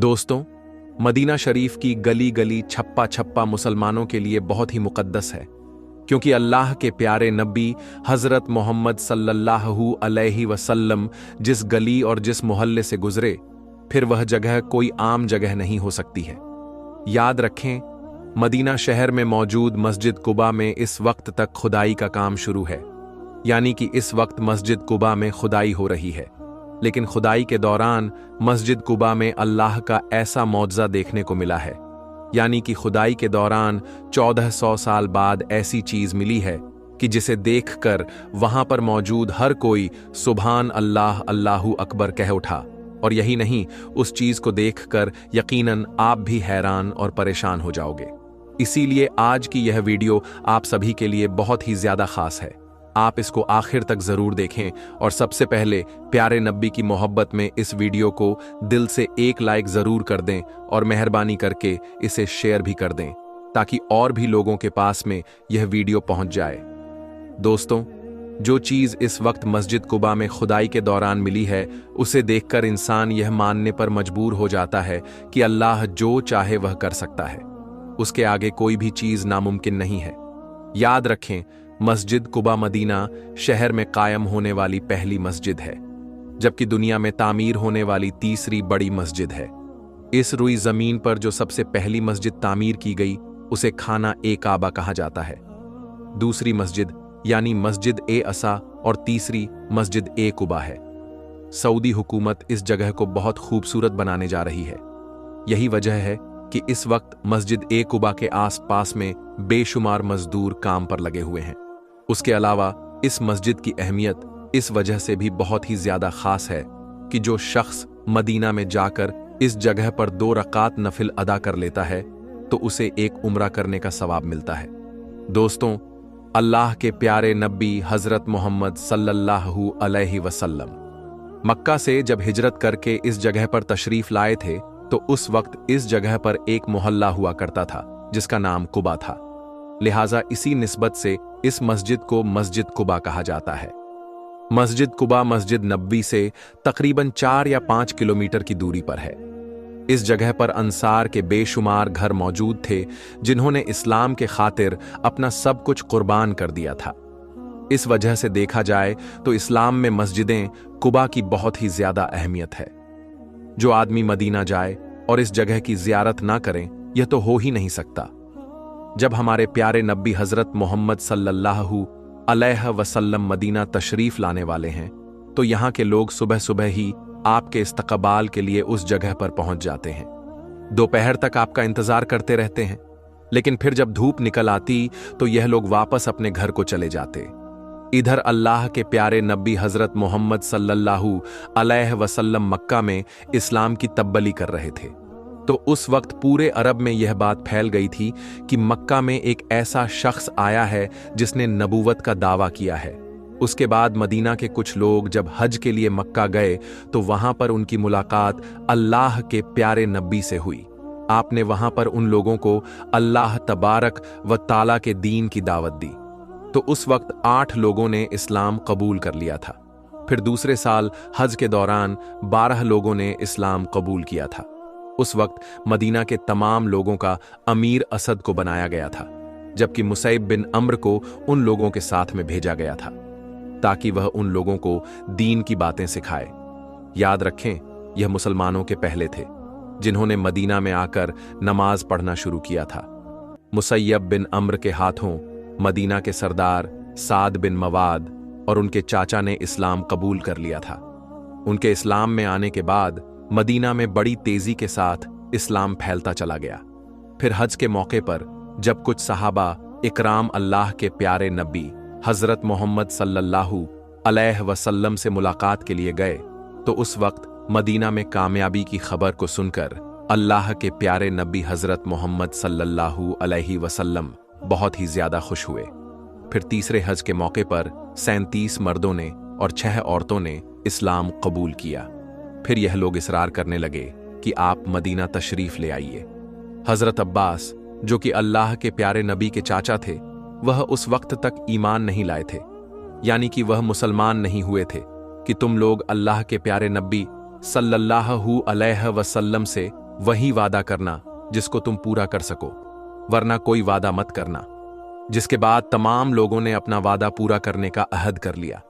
दोस्तों, मदीना शरीफ की गली गली छप्पा छप्पा मुसलमानों के लिए बहुत ही मुकद्दस है, क्योंकि अल्लाह के प्यारे नबी हज़रत मोहम्मद सल्लल्लाहु अलैहि वसल्लम जिस गली और जिस मोहल्ले से गुजरे, फिर वह जगह कोई आम जगह नहीं हो सकती है। याद रखें, मदीना शहर में मौजूद मस्जिद कुबा में इस वक्त तक खुदाई का काम शुरू है, यानी कि इस वक्त मस्जिद कुबा में खुदाई हो रही है। लेकिन खुदाई के दौरान मस्जिद कुबा में अल्लाह का ऐसा मौजज़ा देखने को मिला है, यानी कि खुदाई के दौरान 1400 साल बाद ऐसी चीज़ मिली है कि जिसे देखकर वहां पर मौजूद हर कोई सुभान अल्लाह अल्लाहु अकबर कह उठा। और यही नहीं, उस चीज़ को देखकर यकीनन आप भी हैरान और परेशान हो जाओगे। इसीलिए आज की यह वीडियो आप सभी के लिए बहुत ही ज़्यादा ख़ास है। आप इसको आखिर तक ज़रूर देखें और सबसे पहले प्यारे नबी की मोहब्बत में इस वीडियो को दिल से एक लाइक ज़रूर कर दें और मेहरबानी करके इसे शेयर भी कर दें, ताकि और भी लोगों के पास में यह वीडियो पहुंच जाए। दोस्तों, जो चीज़ इस वक्त मस्जिद कुबा में खुदाई के दौरान मिली है, उसे देखकर इंसान यह मानने पर मजबूर हो जाता है कि अल्लाह जो चाहे वह कर सकता है। उसके आगे कोई भी चीज़ नामुमकिन नहीं है। याद रखें, मस्जिद कुबा मदीना शहर में कायम होने वाली पहली मस्जिद है, जबकि दुनिया में तामीर होने वाली तीसरी बड़ी मस्जिद है। इस रुई जमीन पर जो सबसे पहली मस्जिद तामीर की गई, उसे खाना ए काबा कहा जाता है। दूसरी मस्जिद यानी मस्जिद ए असा और तीसरी मस्जिद ए कुबा है। सऊदी हुकूमत इस जगह को बहुत खूबसूरत बनाने जा रही है। यही वजह है कि इस वक्त मस्जिद ए कुबा के आसपास में बेशुमार मजदूर काम पर लगे हुए हैं। उसके अलावा इस मस्जिद की अहमियत इस वजह से भी बहुत ही ज्यादा खास है कि जो शख्स मदीना में जाकर इस जगह पर 2 रकात नफिल अदा कर लेता है, तो उसे एक उम्रा करने का सवाब मिलता है। दोस्तों, अल्लाह के प्यारे नबी हजरत मोहम्मद सल्लल्लाहु अलैहि वसल्लम मक्का से जब हिजरत करके इस जगह पर तशरीफ लाए थे, तो उस वक्त इस जगह पर एक मोहल्ला हुआ करता था जिसका नाम कुबा था। लिहाजा इसी निस्बत से इस मस्जिद को मस्जिद कुबा कहा जाता है। मस्जिद कुबा मस्जिद नबवी से तकरीबन 4 या 5 किलोमीटर की दूरी पर है। इस जगह पर अंसार के बेशुमार घर मौजूद थे, जिन्होंने इस्लाम के खातिर अपना सब कुछ कुर्बान कर दिया था। इस वजह से देखा जाए तो इस्लाम में मस्जिदें कुबा की बहुत ही ज्यादा अहमियत है। जो आदमी मदीना जाए और इस जगह की जियारत ना करें, यह तो हो ही नहीं सकता। जब हमारे प्यारे नबी हजरत मोहम्मद सल्लल्लाहु अलैहि वसल्लम मदीना तशरीफ लाने वाले हैं, तो यहाँ के लोग सुबह सुबह ही आपके इस्तकबाल के लिए उस जगह पर पहुंच जाते हैं। दोपहर तक आपका इंतजार करते रहते हैं, लेकिन फिर जब धूप निकल आती तो यह लोग वापस अपने घर को चले जाते। इधर अल्लाह के प्यारे नबी हजरत मोहम्मद सल्लल्लाहु अलैहि वसल्लम मक्का में इस्लाम की तब्बली कर रहे थे। तो उस वक्त पूरे अरब में यह बात फैल गई थी कि मक्का में एक ऐसा शख्स आया है जिसने नबूवत का दावा किया है। उसके बाद मदीना के कुछ लोग जब हज के लिए मक्का गए, तो वहां पर उनकी मुलाकात अल्लाह के प्यारे नबी से हुई। आपने वहां पर उन लोगों को अल्लाह तबारक व ताला के दीन की दावत दी। तो उस वक्त 8 लोगों ने इस्लाम कबूल कर लिया था। फिर दूसरे साल हज के दौरान 12 लोगों ने इस्लाम कबूल किया था। उस वक्त मदीना के तमाम लोगों का अमीर असद को बनाया गया था, जबकि मुसैब बिन अम्र को उन लोगों के साथ में भेजा गया था, ताकि वह उन लोगों को दीन की बातें सिखाए। याद रखें, यह मुसलमानों के पहले थे जिन्होंने मदीना में आकर नमाज पढ़ना शुरू किया था। मुसैयब बिन अम्र के हाथों मदीना के सरदार साद बिन मवाद और उनके चाचा ने इस्लाम कबूल कर लिया था। उनके इस्लाम में आने के बाद मदीना में बड़ी तेजी के साथ इस्लाम फैलता चला गया। फिर हज के मौके पर जब कुछ सहाबा इकराम अल्लाह के प्यारे नबी हजरत मोहम्मद सल्लल्लाहु अलैहि वसल्लम से मुलाकात के लिए गए, तो उस वक्त मदीना में कामयाबी की खबर को सुनकर अल्लाह के प्यारे नबी हजरत मोहम्मद सल्लल्लाहु अलैहि वसल्लम बहुत ही ज्यादा खुश हुए। फिर तीसरे हज के मौके पर 37 मर्दों ने और 6 औरतों ने इस्लाम कबूल किया। फिर यह लोग इसरार करने लगे कि आप मदीना तशरीफ ले आइए। हजरत अब्बास, जो कि अल्लाह के प्यारे नबी के चाचा थे, वह उस वक्त तक ईमान नहीं लाए थे, यानी कि वह मुसलमान नहीं हुए थे कि तुम लोग अल्लाह के प्यारे नबी सल्लल्लाहु अलैहि वसल्लम से वही वादा करना जिसको तुम पूरा कर सको, वरना कोई वादा मत करना। जिसके बाद तमाम लोगों ने अपना वादा पूरा करने का अहद कर लिया।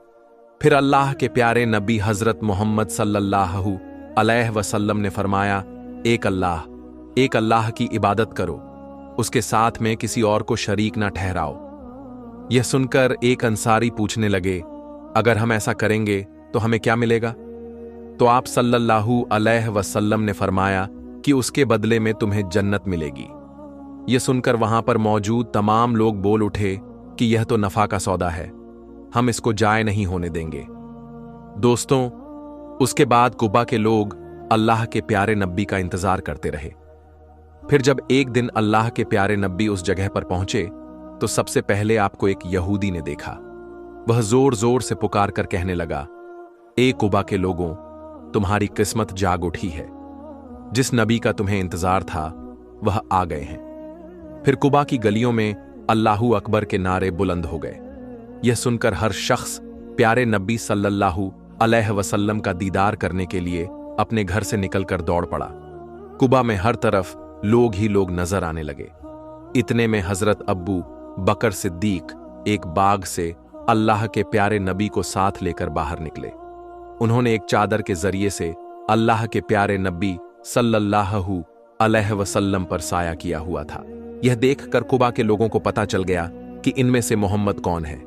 फिर अल्लाह के प्यारे नबी हजरत मोहम्मद सल्लल्लाहु अलैहि वसल्लम ने फरमाया, एक अल्लाह की इबादत करो, उसके साथ में किसी और को शरीक ना ठहराओ। यह सुनकर एक अंसारी पूछने लगे, अगर हम ऐसा करेंगे तो हमें क्या मिलेगा? तो आप सल्लल्लाहु अलैहि वसल्लम ने फरमाया कि उसके बदले में तुम्हें जन्नत मिलेगी। यह सुनकर वहां पर मौजूद तमाम लोग बोल उठे कि यह तो नफा का सौदा है, हम इसको जाय नहीं होने देंगे। दोस्तों, उसके बाद कुबा के लोग अल्लाह के प्यारे नबी का इंतजार करते रहे। फिर जब एक दिन अल्लाह के प्यारे नबी उस जगह पर पहुंचे तो सबसे पहले आपको एक यहूदी ने देखा। वह जोर जोर से पुकार कर कहने लगा, ए कुबा के लोगों, तुम्हारी किस्मत जाग उठी है, जिस नबी का तुम्हें इंतजार था वह आ गए हैं। फिर कुबा की गलियों में अल्लाहू अकबर के नारे बुलंद हो गए। यह सुनकर हर शख्स प्यारे नबी सल्लल्लाहु अलैहि वसल्लम का दीदार करने के लिए अपने घर से निकलकर दौड़ पड़ा। कुबा में हर तरफ लोग ही लोग नजर आने लगे। इतने में हजरत अब्बू बकर सिद्दीक एक बाग से अल्लाह के प्यारे नबी को साथ लेकर बाहर निकले। उन्होंने एक चादर के जरिए से अल्लाह के प्यारे नबी सल्लल्लाहु अलैहि वसल्लम पर साया किया हुआ था। यह देखकर कुबा के लोगों को पता चल गया कि इनमें से मोहम्मद कौन है।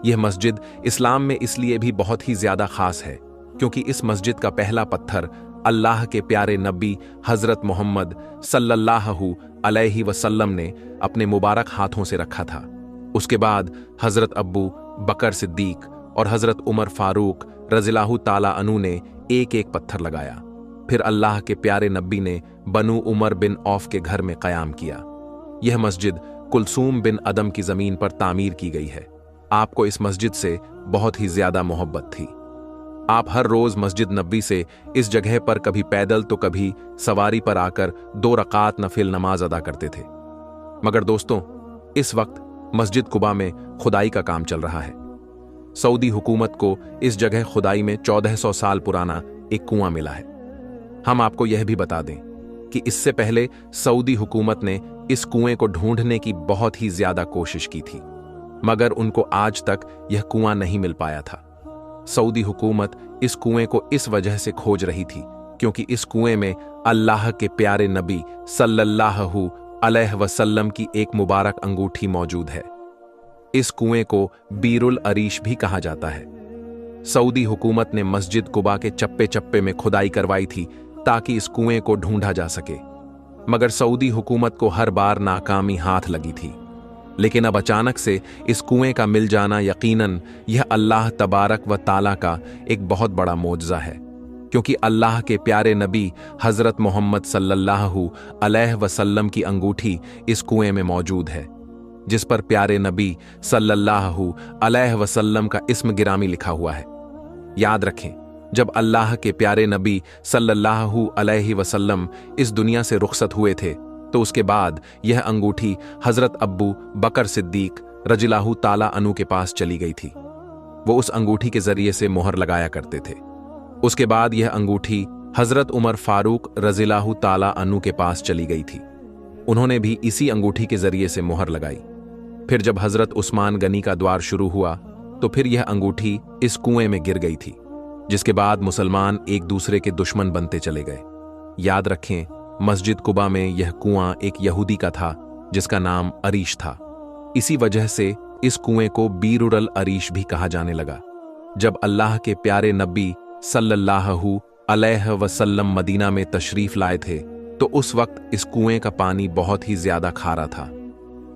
यह मस्जिद इस्लाम में इसलिए भी बहुत ही ज्यादा खास है क्योंकि इस मस्जिद का पहला पत्थर अल्लाह के प्यारे नबी हजरत मोहम्मद सल्लल्लाहु अलैहि वसल्लम ने अपने मुबारक हाथों से रखा था। उसके बाद हजरत अब्बू बकर सिद्दीक और हजरत उमर फारूक रज़ियल्लाहु ताला अन्हु ने एक एक पत्थर लगाया। फिर अल्लाह के प्यारे नबी ने बनु उमर बिन औफ के घर में क़याम किया। यह मस्जिद कुलसूम बिन अदम की जमीन पर तामीर की गई है। आपको इस मस्जिद से बहुत ही ज्यादा मोहब्बत थी। आप हर रोज मस्जिद नबी से इस जगह पर कभी पैदल तो कभी सवारी पर आकर 2 रकात नफिल नमाज अदा करते थे। मगर दोस्तों, इस वक्त मस्जिद कुबा में खुदाई का काम चल रहा है। सऊदी हुकूमत को इस जगह खुदाई में 1400 साल पुराना एक कुआं मिला है। हम आपको यह भी बता दें कि इससे पहले सऊदी हुकूमत ने इस कुएं को ढूंढने की बहुत ही ज्यादा कोशिश की थी, मगर उनको आज तक यह कुआं नहीं मिल पाया था। सऊदी हुकूमत इस कुएं को इस वजह से खोज रही थी क्योंकि इस कुएं में अल्लाह के प्यारे नबी सल्लल्लाहु अलैहि वसल्लम की एक मुबारक अंगूठी मौजूद है। इस कुएं को बीरुल अरीश भी कहा जाता है। सऊदी हुकूमत ने मस्जिद कुबा के चप्पे चप्पे में खुदाई करवाई थी ताकि इस कुएं को ढूंढा जा सके, मगर सऊदी हुकूमत को हर बार नाकामी हाथ लगी थी। लेकिन अब अचानक से इस कुएं का मिल जाना यकीनन यह अल्लाह तबारक व ताला का एक बहुत बड़ा मोजज़ा है, क्योंकि अल्लाह के प्यारे नबी हजरत मोहम्मद सल्लल्लाहु अलैहि वसल्लम की अंगूठी इस कुएं में मौजूद है, जिस पर प्यारे नबी सल्लल्लाहु अलैहि वसल्लम का इस्म गिरामी लिखा हुआ है। याद रखें, जब अल्लाह के प्यारे नबी सल्लल्लाहु अलैहि वसल्लम इस दुनिया से रुखसत हुए थे तो उसके बाद यह अंगूठी हजरत अब्बू बकर सिद्दीक रज़ियल्लाहु ताला अन्हु के पास चली गई थी। वो उस अंगूठी के जरिए से मोहर लगाया करते थे। उसके बाद यह अंगूठी हजरत उमर फारूक रज़ियल्लाहु ताला अन्हु के पास चली गई थी। उन्होंने भी इसी अंगूठी के जरिए से मोहर लगाई। फिर जब हजरत उस्मान गनी का द्वार शुरू हुआ तो फिर यह अंगूठी इस कुएं में गिर गई थी, जिसके बाद मुसलमान एक दूसरे के दुश्मन बनते चले गए। याद रखें, मस्जिद कुबा में यह कुआं एक यहूदी का था जिसका नाम अरीश था। इसी वजह से इस कुएं को बीरुल अरीश भी कहा जाने लगा। जब अल्लाह के प्यारे नबी सल्लल्लाहु अलैहि वसल्लम मदीना में तशरीफ लाए थे तो उस वक्त इस कुएं का पानी बहुत ही ज्यादा खारा था,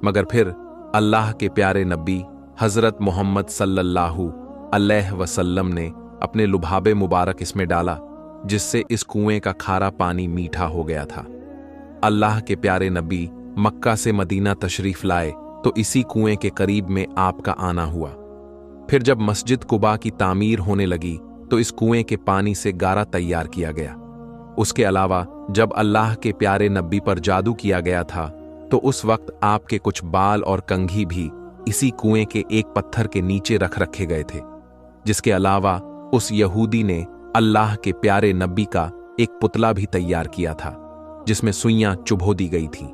मगर फिर अल्लाह के प्यारे नबी हजरत मोहम्मद सल्लल्लाहु अलैहि वसल्लम ने अपने लुभाबे मुबारक इसमें डाला, जिससे इस कुएं का खारा पानी मीठा हो गया था। अल्लाह के प्यारे नबी मक्का से मदीना तशरीफ लाए तो इसी कुएं के करीब में आपका आना हुआ। फिर जब मस्जिद कुबा की तामीर होने लगी तो इस कुएं के पानी से गारा तैयार किया गया। उसके अलावा जब अल्लाह के प्यारे नबी पर जादू किया गया था तो उस वक्त आपके कुछ बाल और कंघी भी इसी कुएं के एक पत्थर के नीचे रख रखे गए थे। जिसके अलावा उस यहूदी ने अल्लाह के प्यारे नबी का एक पुतला भी तैयार किया था। जिसमें सुइयां चुभो दी गई थीं।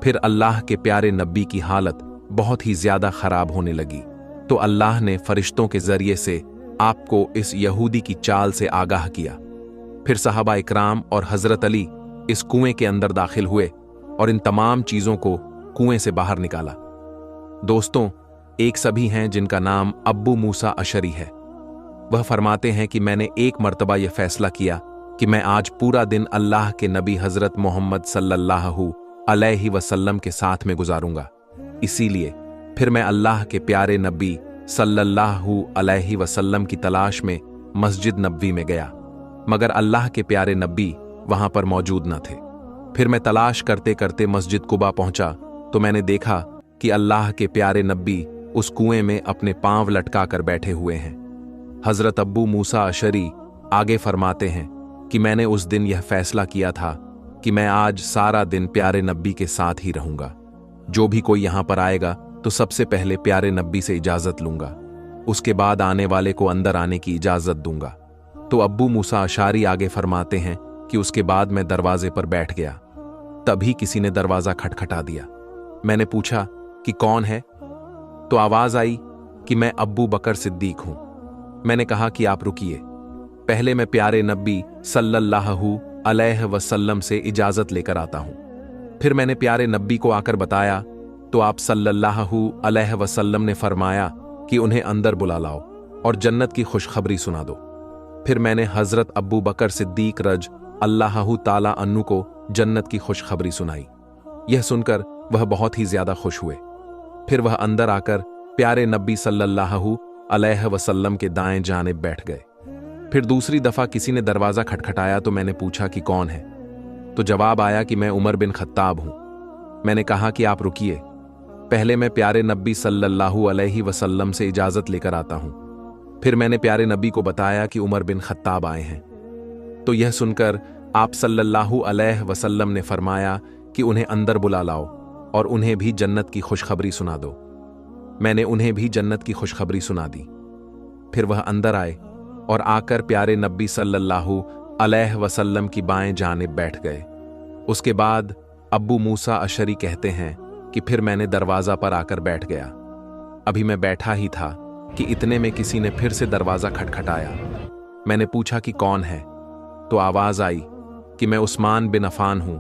फिर अल्लाह के प्यारे नबी की हालत बहुत ही ज्यादा खराब होने लगी, तो अल्लाह ने फरिश्तों के जरिए से आपको इस यहूदी की चाल से आगाह किया। फिर सहाबा इकराम और हजरत अली इस कुएं के अंदर दाखिल हुए और इन तमाम चीजों को कुएं से बाहर निकाला। दोस्तों, एक सभी हैं जिनका नाम अब्बू मूसा अशरी है। वह फरमाते हैं कि मैंने एक मर्तबा यह फैसला किया कि मैं आज पूरा दिन अल्लाह के नबी हजरत मोहम्मद सल्लल्लाहु अलैहि वसल्लम के साथ में गुजारूंगा। इसीलिए फिर मैं अल्लाह के प्यारे नबी सल्लल्लाहु अलैहि वसल्लम की तलाश में मस्जिद नबवी में गया, मगर अल्लाह के प्यारे नबी वहां पर मौजूद न थे। फिर मैं तलाश करते करते मस्जिद कुबा पहुंचा तो मैंने देखा कि अल्लाह के प्यारे नबी उस कुएं में अपने पांव लटका कर बैठे हुए हैं। हजरत अब्बू मूसा अशरी आगे फरमाते हैं कि मैंने उस दिन यह फैसला किया था कि मैं आज सारा दिन प्यारे नबी के साथ ही रहूंगा। जो भी कोई यहां पर आएगा तो सबसे पहले प्यारे नबी से इजाजत लूंगा, उसके बाद आने वाले को अंदर आने की इजाजत दूंगा। तो अब्बू मूसा अशारी आगे फरमाते हैं कि उसके बाद मैं दरवाजे पर बैठ गया। तभी किसी ने दरवाजा खटखटा दिया। मैंने पूछा कि कौन है, तो आवाज आई कि मैं अब्बू बकर सिद्दीक हूं। मैंने कहा कि आप रुकिए, पहले मैं प्यारे नबी सल्लल्लाहु अलैहि वसल्लम से इजाजत लेकर आता हूं। फिर मैंने प्यारे नबी को आकर बताया तो आप सल्लल्लाहु अलैहि वसल्लम ने फरमाया कि उन्हें अंदर बुला लाओ और जन्नत की खुशखबरी सुना दो। फिर मैंने हजरत अब्बू बकर सिद्दीक रज अल्लाहु ताला अन्नु को जन्नत की खुशखबरी सुनाई। यह सुनकर वह बहुत ही ज्यादा खुश हुए। फिर वह अंदर आकर प्यारे नबी सल्लल्लाहु अलैहि वसल्लम के दाएं जानिब बैठ गए। फिर दूसरी दफा किसी ने दरवाजा खटखटाया तो मैंने पूछा कि कौन है, तो जवाब आया कि मैं उमर बिन खत्ताब हूं। मैंने कहा कि आप रुकिए, पहले मैं प्यारे नबी सल्लल्लाहु अलैहि वसल्लम से इजाजत लेकर आता हूं। फिर मैंने प्यारे नबी को बताया कि उमर बिन खत्ताब आए हैं। तो यह सुनकर आप सल्लल्लाहु अलैहि वसल्लम ने फरमाया कि उन्हें अंदर बुला लाओ और उन्हें भी जन्नत की खुशखबरी सुना दो। मैंने उन्हें भी जन्नत की खुशखबरी सुना दी। फिर वह अंदर आए और आकर प्यारे नबी सल्लल्लाहु अलैहि वसल्लम की बाएं जानिब बैठ गए। उसके बाद अब्बू मूसा अशरी कहते हैं कि फिर मैंने दरवाजा पर आकर बैठ गया। अभी मैं बैठा ही था कि इतने में किसी ने फिर से दरवाजा खटखटाया। मैंने पूछा कि कौन है, तो आवाज आई कि मैं उस्मान बिन अफान हूं।